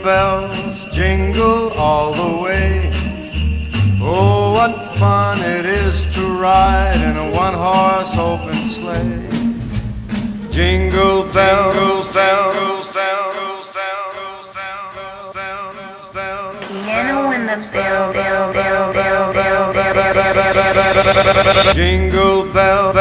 bells, jingle all the way. Oh, what fun it is to ride in a one-horse open sleigh. Jingle bells, bells, bells, bells, bells, bells, bells. Piano in the bell, bell, bell, bell, bell, bell, bell. Jingle bell,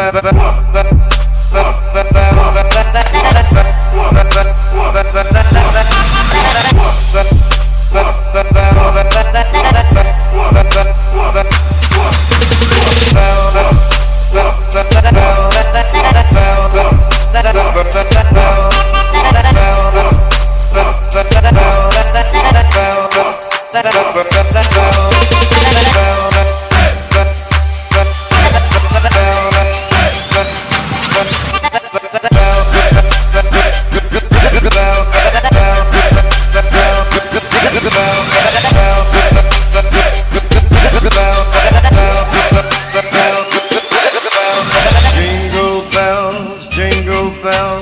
jingle bells, jingle bells.